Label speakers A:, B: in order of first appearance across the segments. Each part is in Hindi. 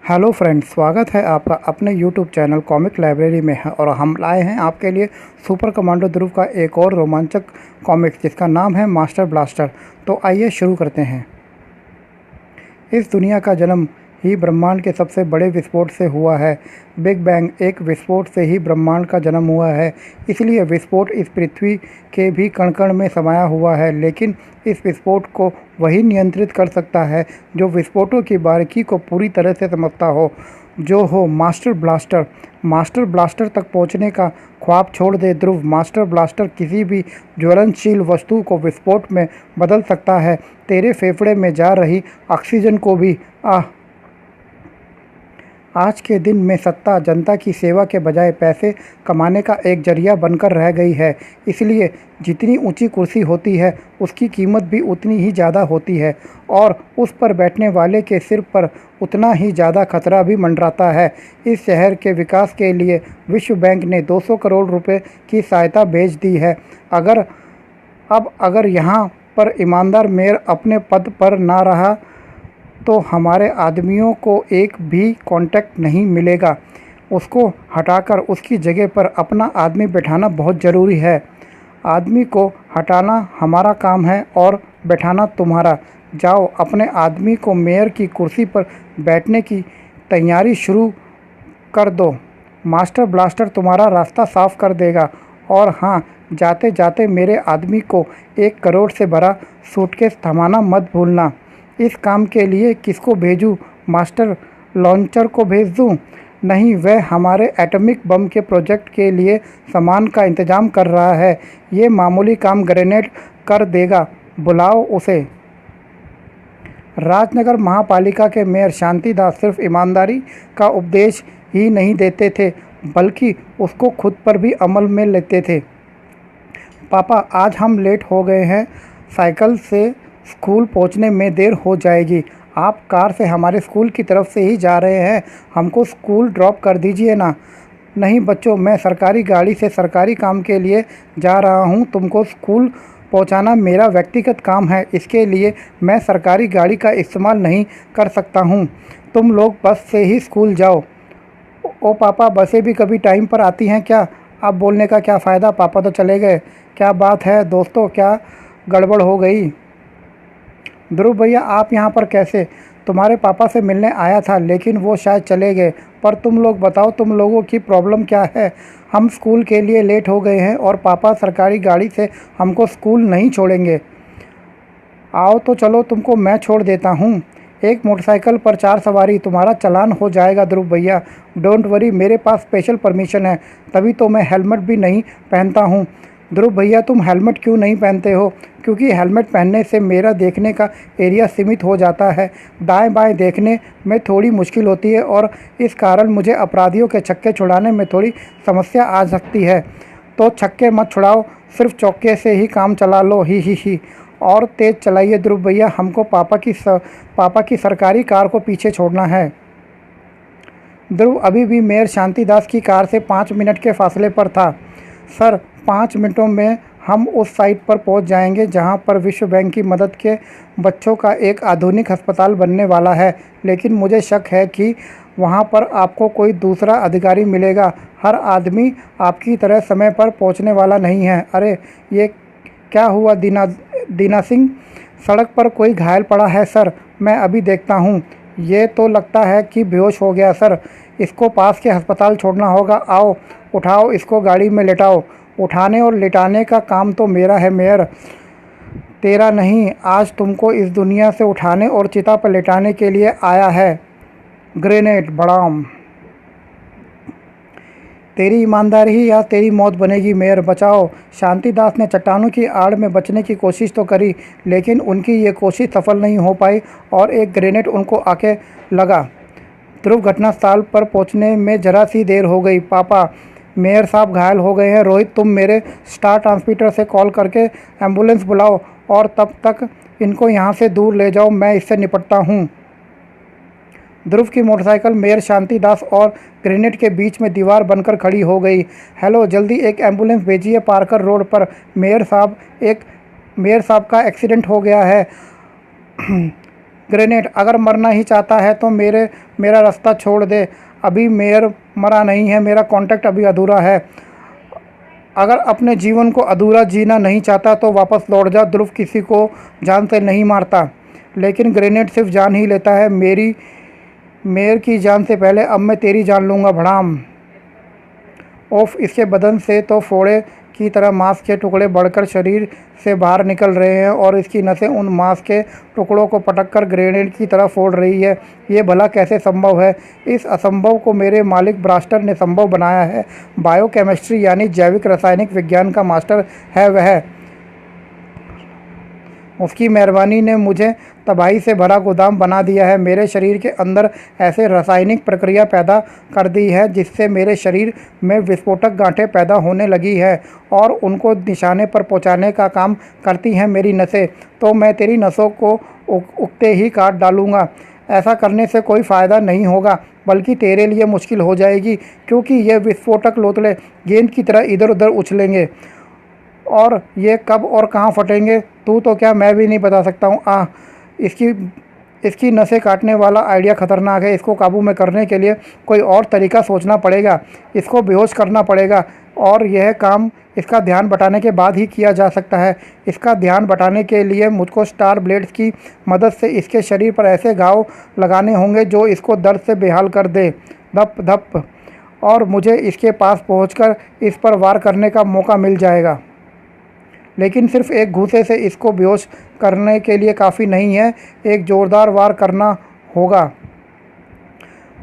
A: हेलो फ्रेंड्स, स्वागत है आपका अपने यूट्यूब चैनल कॉमिक लाइब्रेरी में है और हम लाए हैं आपके लिए सुपर कमांडो ध्रुव का एक और रोमांचक कॉमिक्स जिसका नाम है मास्टर ब्लास्टर। तो आइए शुरू करते हैं। इस दुनिया का जन्म ही ब्रह्मांड के सबसे बड़े विस्फोट से हुआ है। बिग बैंग एक विस्फोट से ही ब्रह्मांड का जन्म हुआ है, इसलिए विस्फोट इस पृथ्वी के भी कण-कण में समाया हुआ है। लेकिन इस विस्फोट को वही नियंत्रित कर सकता है जो विस्फोटों की बारीकी को पूरी तरह से समझता हो, जो हो मास्टर ब्लास्टर। मास्टर ब्लास्टर तक पहुंचने का ख्वाब छोड़ दे ध्रुव। मास्टर ब्लास्टर किसी भी ज्वलनशील वस्तु को विस्फोट में बदल सकता है, तेरे फेफड़े में जा रही ऑक्सीजन को भी। आज के दिन में सत्ता जनता की सेवा के बजाय पैसे कमाने का एक जरिया बनकर रह गई है। इसलिए जितनी ऊंची कुर्सी होती है उसकी कीमत भी उतनी ही ज़्यादा होती है और उस पर बैठने वाले के सिर पर उतना ही ज़्यादा खतरा भी मंडराता है। इस शहर के विकास के लिए विश्व बैंक ने 200 करोड़ रुपए की सहायता भेज दी है। अगर यहाँ पर ईमानदार मेयर अपने पद पर ना रहा तो हमारे आदमियों को एक भी कॉन्ट्रैक्ट नहीं मिलेगा। उसको हटाकर उसकी जगह पर अपना आदमी बैठाना बहुत ज़रूरी है। आदमी को हटाना हमारा काम है और बैठाना तुम्हारा। जाओ अपने आदमी को मेयर की कुर्सी पर बैठने की तैयारी शुरू कर दो। मास्टर ब्लास्टर तुम्हारा रास्ता साफ कर देगा। और हाँ, जाते जाते मेरे आदमी को 1 करोड़ से भरा सूटकेस थमाना मत भूलना। इस काम के लिए किसको भेजूं? मास्टर लॉन्चर को भेज दूं? नहीं, वह हमारे एटॉमिक बम के प्रोजेक्ट के लिए सामान का इंतजाम कर रहा है। ये मामूली काम ग्रेनेड कर देगा, बुलाओ उसे। राजनगर महापालिका के मेयर शांति दास सिर्फ ईमानदारी का उपदेश ही नहीं देते थे, बल्कि उसको खुद पर भी अमल में लेते थे। पापा, आज हम लेट हो गए हैं। साइकिल से स्कूल पहुंचने में देर हो जाएगी। आप कार से हमारे स्कूल की तरफ से ही जा रहे हैं, हमको स्कूल ड्रॉप कर दीजिए ना। नहीं बच्चों, मैं सरकारी गाड़ी से सरकारी काम के लिए जा रहा हूं। तुमको स्कूल पहुंचाना मेरा व्यक्तिगत काम है, इसके लिए मैं सरकारी गाड़ी का इस्तेमाल नहीं कर सकता हूं। तुम लोग बस से ही स्कूल जाओ। ओ पापा, बसें भी कभी टाइम पर आती हैं क्या? अब बोलने का क्या फ़ायदा, पापा तो चले गए। क्या बात है दोस्तों, क्या गड़बड़ हो गई? ध्रुव भैया, आप यहाँ पर कैसे? तुम्हारे पापा से मिलने आया था, लेकिन वो शायद चले गए। पर तुम लोग बताओ, तुम लोगों की प्रॉब्लम क्या है? हम स्कूल के लिए लेट हो गए हैं और पापा सरकारी गाड़ी से हमको स्कूल नहीं छोड़ेंगे। आओ तो चलो, तुमको मैं छोड़ देता हूँ। एक मोटरसाइकिल पर 4 सवारी, तुम्हारा चालान हो जाएगा ध्रुव भैया। डोंट वरी, मेरे पास स्पेशल परमिशन है, तभी तो मैं हेलमेट भी नहीं पहनता हूँ। ध्रुव भैया, तुम हेलमेट क्यों नहीं पहनते हो? क्योंकि हेलमेट पहनने से मेरा देखने का एरिया सीमित हो जाता है। दाएं बाएं देखने में थोड़ी मुश्किल होती है और इस कारण मुझे अपराधियों के छक्के छुड़ाने में थोड़ी समस्या आ सकती है। तो छक्के मत छुड़ाओ, सिर्फ चौके से ही काम चला लो। ही। और तेज़ चलाइए ध्रुव भैया, हमको पापा की सरकारी कार को पीछे छोड़ना है। ध्रुव अभी भी मेयर शांतिदास की कार से 5 मिनट के फासले पर था। सर, 5 मिनटों में हम उस साइट पर पहुंच जाएंगे जहां पर विश्व बैंक की मदद के बच्चों का एक आधुनिक अस्पताल बनने वाला है। लेकिन मुझे शक है कि वहां पर आपको कोई दूसरा अधिकारी मिलेगा। हर आदमी आपकी तरह समय पर पहुंचने वाला नहीं है। अरे, ये क्या हुआ दीना सिंह? सड़क पर कोई घायल पड़ा है सर, मैं अभी देखता हूँ। ये तो लगता है कि बेहोश हो गया सर, इसको पास के अस्पताल छोड़ना होगा। आओ, उठाओ इसको, गाड़ी में लेटाओ। उठाने और लेटाने का काम तो मेरा है मेयर, तेरा नहीं। आज तुमको इस दुनिया से उठाने और चिता पर लेटाने के लिए आया है। ग्रेनेड बड़ाम। तेरी ईमानदारी ही या तेरी मौत बनेगी मेयर, बचाओ। शांतिदास ने चट्टानों की आड़ में बचने की कोशिश तो करी, लेकिन उनकी ये कोशिश सफल नहीं हो पाई और एक ग्रेनेड उनको आके लगा। ध्रुव घटनास्थल पर पहुंचने में जरा सी देर हो गई। पापा, मेयर साहब घायल हो गए हैं। रोहित, तुम मेरे स्टार ट्रांसमीटर से कॉल करके एम्बुलेंस बुलाओ और तब तक इनको यहाँ से दूर ले जाओ, मैं इससे निपटता हूँ। ध्रुव की मोटरसाइकिल मेयर शांतिदास और ग्रेनेड के बीच में दीवार बनकर खड़ी हो गई। हेलो, जल्दी एक एम्बुलेंस भेजिए पार्कर रोड पर। मेयर साहब का एक्सीडेंट हो गया है। ग्रेनेड, अगर मरना ही चाहता है तो मेरा रास्ता छोड़ दे। अभी मेयर मरा नहीं है, मेरा कॉन्ट्रैक्ट अभी अधूरा है। अगर अपने जीवन को अधूरा जीना नहीं चाहता तो वापस लौट जा। ध्रुव किसी को जान से नहीं मारता, लेकिन ग्रेनेड सिर्फ जान ही लेता है। मेरी मेयर की जान से पहले अब मैं तेरी जान लूँगा। भड़ाम। ओफ, इसके बदन से तो फोड़े की तरह मांस के टुकड़े बढ़कर शरीर से बाहर निकल रहे हैं और इसकी नसें उन मांस के टुकड़ों को पटककर ग्रेनेड की तरह फोड़ रही है। ये भला कैसे संभव है? इस असंभव को मेरे मालिक ब्रास्टर ने संभव बनाया है। बायोकेमिस्ट्री यानी जैविक रासायनिक विज्ञान का मास्टर है वह। उसकी मेहरबानी ने मुझे तबाही से भरा गोदाम बना दिया है। मेरे शरीर के अंदर ऐसे रासायनिक प्रक्रिया पैदा कर दी है जिससे मेरे शरीर में विस्फोटक गांठें पैदा होने लगी है और उनको निशाने पर पहुंचाने का काम करती हैं मेरी नसें। तो मैं तेरी नसों को उगते ही काट डालूँगा। ऐसा करने से कोई फ़ायदा नहीं होगा, बल्कि तेरे लिए मुश्किल हो जाएगी, क्योंकि ये विस्फोटक लोतड़े गेंद की तरह इधर उधर उछलेंगे और ये कब और कहाँ फटेंगे तू तो क्या, मैं भी नहीं बता सकता हूँ। इसकी नसें काटने वाला आइडिया ख़तरनाक है। इसको काबू में करने के लिए कोई और तरीका सोचना पड़ेगा। इसको बेहोश करना पड़ेगा और यह काम इसका ध्यान बटाने के बाद ही किया जा सकता है। इसका ध्यान बटाने के लिए मुझको स्टार ब्लेड्स की मदद से इसके शरीर पर ऐसे घाव लगाने होंगे जो इसको दर्द से बेहाल कर दे। धप धप। और मुझे इसके पास पहुंचकर इस पर वार करने का मौका मिल जाएगा। लेकिन सिर्फ एक घूंसे से इसको बेहोश करने के लिए काफ़ी नहीं है, एक ज़ोरदार वार करना होगा।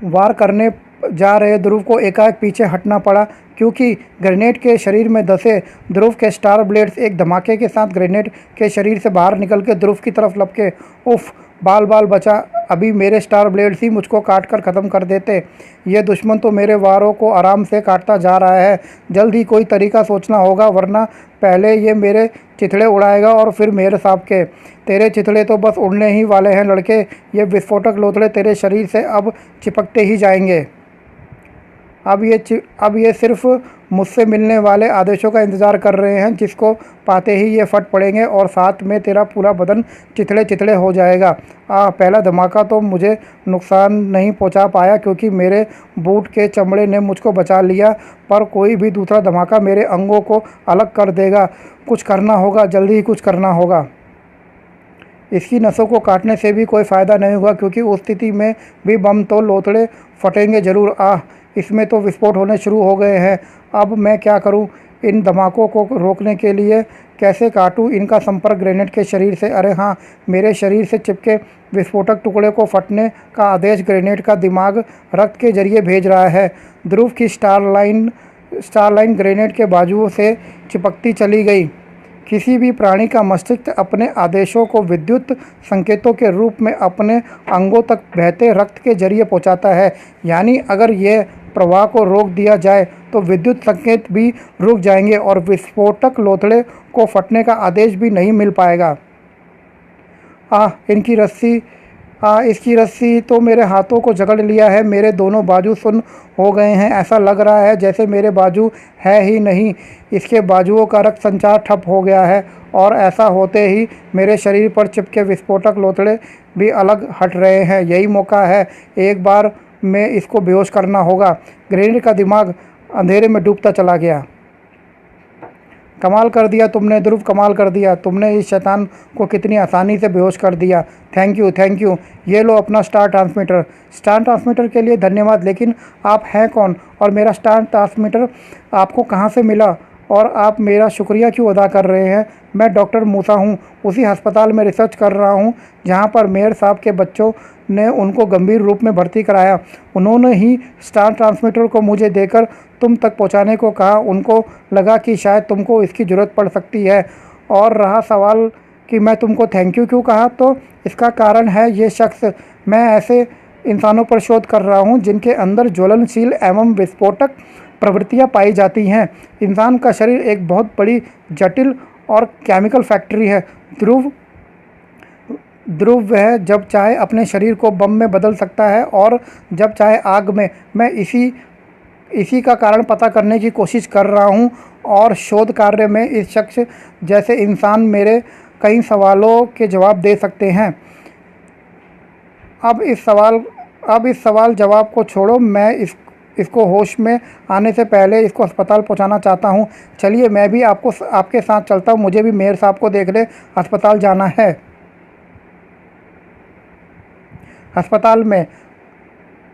A: वार करने जा रहे ध्रुव को एकाएक पीछे हटना पड़ा, क्योंकि ग्रेनेड के शरीर में धंसे ध्रुव के स्टार ब्लेड्स एक धमाके के साथ ग्रेनेड के शरीर से बाहर निकल के ध्रुव की तरफ लपके। उफ, बाल बाल बचा। अभी मेरे स्टार ब्लेड्स ही मुझको काट कर ख़त्म कर देते। ये दुश्मन तो मेरे वारों को आराम से काटता जा रहा है। जल्द ही कोई तरीका सोचना होगा, वरना पहले ये मेरे चिथड़े उड़ाएगा और फिर मेरे सांप के। तेरे चिथड़े तो बस उड़ने ही वाले हैं लड़के। ये विस्फोटक लोतड़े तेरे शरीर से अब चिपकते ही जाएंगे। अब ये सिर्फ मुझसे मिलने वाले आदेशों का इंतज़ार कर रहे हैं, जिसको पाते ही ये फट पड़ेंगे और साथ में तेरा पूरा बदन चिथड़े चिथड़े हो जाएगा। पहला धमाका तो मुझे नुकसान नहीं पहुंचा पाया, क्योंकि मेरे बूट के चमड़े ने मुझको बचा लिया, पर कोई भी दूसरा धमाका मेरे अंगों को अलग कर देगा। कुछ करना होगा, जल्दी ही कुछ करना होगा। इसकी नसों को काटने से भी कोई फ़ायदा नहीं होगा, क्योंकि उस स्थिति में भी बम तो लोतड़े फटेंगे ज़रूर। इसमें तो विस्फोट होने शुरू हो गए हैं। अब मैं क्या करूं? इन धमाकों को रोकने के लिए कैसे काटूं इनका संपर्क ग्रेनेड के शरीर से? अरे हाँ, मेरे शरीर से चिपके विस्फोटक टुकड़े को फटने का आदेश ग्रेनेड का दिमाग रक्त के जरिए भेज रहा है। ध्रुव की स्टारलाइन ग्रेनेड के बाजुओं से चिपकती चली गई। किसी भी प्राणी का मस्तिष्क अपने आदेशों को विद्युत संकेतों के रूप में अपने अंगों तक बहते रक्त के जरिए पहुंचाता है। यानी अगर यह प्रवाह को रोक दिया जाए तो विद्युत संकेत भी रुक जाएंगे और विस्फोटक लोथड़े को फटने का आदेश भी नहीं मिल पाएगा। इसकी रस्सी तो मेरे हाथों को जकड़ लिया है। मेरे दोनों बाजू सुन्न हो गए हैं। ऐसा लग रहा है जैसे मेरे बाजू है ही नहीं। इसके बाजुओं का रक्त संचार ठप हो गया है और ऐसा होते ही मेरे शरीर पर चिपके विस्फोटक लोथड़े भी अलग हट रहे हैं। यही मौका है, एक बार में इसको बेहोश करना होगा। ग्रेनेड का दिमाग अंधेरे में डूबता चला गया। कमाल कर दिया तुमने ध्रुव, कमाल कर दिया तुमने। इस शैतान को कितनी आसानी से बेहोश कर दिया। Thank you. ये लो अपना स्टार ट्रांसमीटर। स्टार ट्रांसमीटर के लिए धन्यवाद, लेकिन आप हैं कौन और मेरा स्टार ट्रांसमीटर आपको कहाँ से मिला और आप मेरा शुक्रिया क्यों अदा कर रहे हैं? मैं डॉक्टर मूसा हूँ। उसी अस्पताल में रिसर्च कर रहा हूँ जहाँ पर मेयर साहब के बच्चों ने उनको गंभीर रूप में भर्ती कराया। उन्होंने ही स्टार ट्रांसमीटर को मुझे देकर तुम तक पहुँचाने को कहा। उनको लगा कि शायद तुमको इसकी ज़रूरत पड़ सकती है। और रहा सवाल कि मैं तुमको थैंक यू क्यों कहा, तो इसका कारण है ये शख्स। मैं ऐसे इंसानों पर शोध कर रहा हूँ जिनके अंदर ज्वलनशील एवं विस्फोटक प्रवृत्तियाँ पाई जाती हैं। इंसान का शरीर एक बहुत बड़ी जटिल और केमिकल फैक्ट्री है। ध्रुव वह जब चाहे अपने शरीर को बम में बदल सकता है और जब चाहे आग में। मैं इसी का कारण पता करने की कोशिश कर रहा हूँ और शोध कार्य में इस शख्स जैसे इंसान मेरे कई सवालों के जवाब दे सकते हैं। अब इस सवाल जवाब को छोड़ो। मैं इसको होश में आने से पहले इसको अस्पताल पहुंचाना चाहता हूं। चलिए मैं भी आपके साथ चलता हूं। मुझे भी मेयर साहब को देखने अस्पताल जाना है। अस्पताल में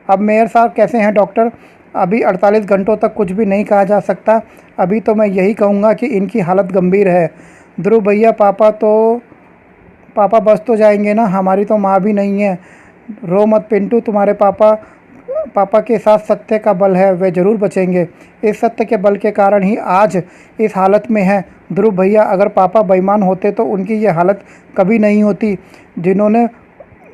A: अब मेयर साहब कैसे हैं डॉक्टर? अभी 48 घंटों तक कुछ भी नहीं कहा जा सकता। अभी तो मैं यही कहूँगा कि इनकी हालत गंभीर है। ध्रुव भैया, पापा बच तो जाएंगे ना? हमारी तो माँ भी नहीं है। रो मत पिंटू, तुम्हारे पापा के साथ सत्य का बल है, वे ज़रूर बचेंगे। इस सत्य के बल के कारण ही आज इस हालत में है। ध्रुव भैया, अगर पापा बेईमान होते तो उनकी ये हालत कभी नहीं होती।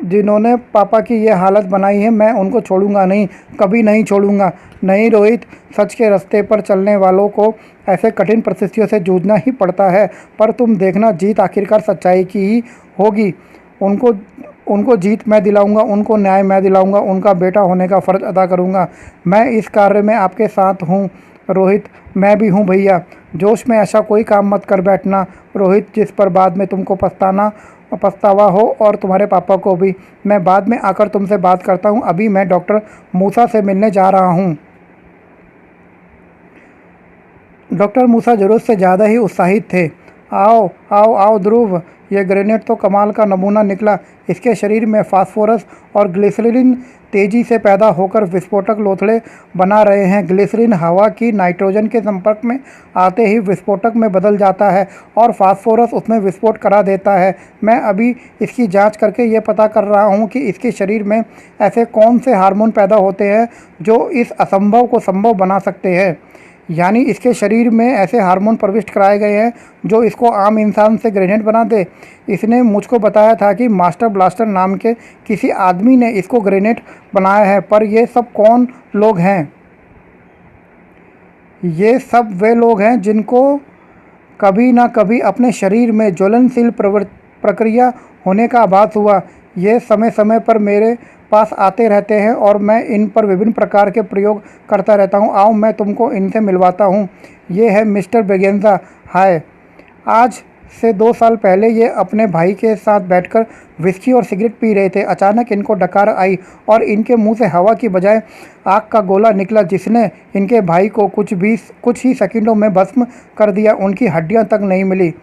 A: जिन्होंने पापा की ये हालत बनाई है, मैं उनको छोड़ूंगा नहीं, कभी नहीं छोड़ूंगा। नहीं रोहित, सच के रास्ते पर चलने वालों को ऐसे कठिन परिस्थितियों से जूझना ही पड़ता है। पर तुम देखना, जीत आखिरकार सच्चाई की ही होगी। उनको जीत मैं दिलाऊंगा, उनको न्याय मैं दिलाऊंगा, उनका बेटा होने का फ़र्ज़ अदा करूंगा। मैं इस कार्य में आपके साथ हूँ रोहित। मैं भी हूँ भैया। जोश में ऐसा कोई काम मत कर बैठना रोहित, जिस पर बाद में तुमको पछतावा हो, और तुम्हारे पापा को भी। मैं बाद में आकर तुमसे बात करता हूँ। अभी मैं डॉक्टर मूसा से मिलने जा रहा हूँ। डॉक्टर मूसा ज़रूरत से ज़्यादा ही उत्साहित थे। आओ आओ आओ ध्रुव, यह ग्रेनेड तो कमाल का नमूना निकला। इसके शरीर में फास्फोरस और ग्लिसरीन तेज़ी से पैदा होकर विस्फोटक लोथड़े बना रहे हैं। ग्लिसरीन हवा की नाइट्रोजन के संपर्क में आते ही विस्फोटक में बदल जाता है और फास्फोरस उसमें विस्फोट करा देता है। मैं अभी इसकी जांच करके ये पता कर रहा हूँ कि इसके शरीर में ऐसे कौन से हार्मोन पैदा होते हैं जो इस असंभव को संभव बना सकते हैं। यानी इसके शरीर में ऐसे हार्मोन प्रविष्ट कराए गए हैं जो इसको आम इंसान से ग्रेनेड बना दे। इसने मुझको बताया था कि मास्टर ब्लास्टर नाम के किसी आदमी ने इसको ग्रेनेड बनाया है। पर ये सब कौन लोग हैं? ये सब वे लोग हैं जिनको कभी ना कभी अपने शरीर में ज्वलनशील प्रक्रिया होने का आभास हुआ। ये समय समय पर मेरे पास आते रहते हैं और मैं इन पर विभिन्न प्रकार के प्रयोग करता रहता हूँ। आओ मैं तुमको इनसे मिलवाता हूँ। ये है मिस्टर बेगेंजा। हाय। आज से 2 साल पहले ये अपने भाई के साथ बैठकर विस्की और सिगरेट पी रहे थे। अचानक इनको डकार आई और इनके मुंह से हवा की बजाय आग का गोला निकला, जिसने इनके भाई को कुछ ही सेकंडों में भस्म कर दिया। उनकी हड्डियां तक नहीं मिली।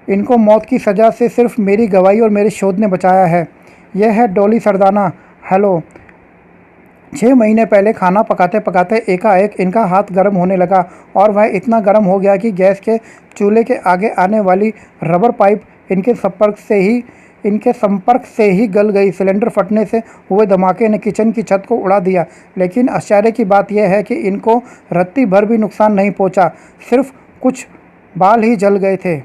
A: इनको मौत की सज़ा से सिर्फ मेरी गवाही और मेरे शोध ने बचाया है। यह है डॉली सरदाना। हेलो। 6 महीने पहले खाना पकाते पकाते एकाएक इनका हाथ गर्म होने लगा और वह इतना गर्म हो गया कि गैस के चूल्हे के आगे आने वाली रबर पाइप इनके संपर्क से ही गल गई। सिलेंडर फटने से हुए धमाके ने किचन की छत को उड़ा दिया। लेकिन आश्चर्य की बात यह है कि इनको रत्ती भर भी नुकसान नहीं पहुंचा, सिर्फ कुछ बाल ही जल गए थे।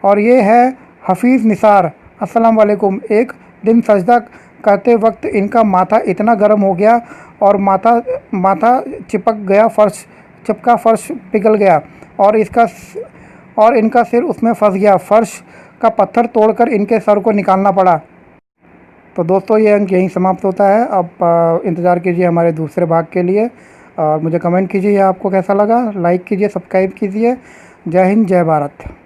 A: और ये है हफीज़ निसार। अस्सलाम वालेकुम। एक दिन सजदा करते वक्त इनका माथा इतना गर्म हो गया और माथा चिपका फर्श पिघल गया और इनका सिर उसमें फंस गया। फर्श का पत्थर तोड़कर इनके सर को निकालना पड़ा। तो दोस्तों, ये अंक यहीं समाप्त होता है। अब इंतज़ार कीजिए हमारे दूसरे भाग के लिए और मुझे कमेंट कीजिए आपको कैसा लगा। लाइक कीजिए, सब्सक्राइब कीजिए। जय हिंद, जय भारत।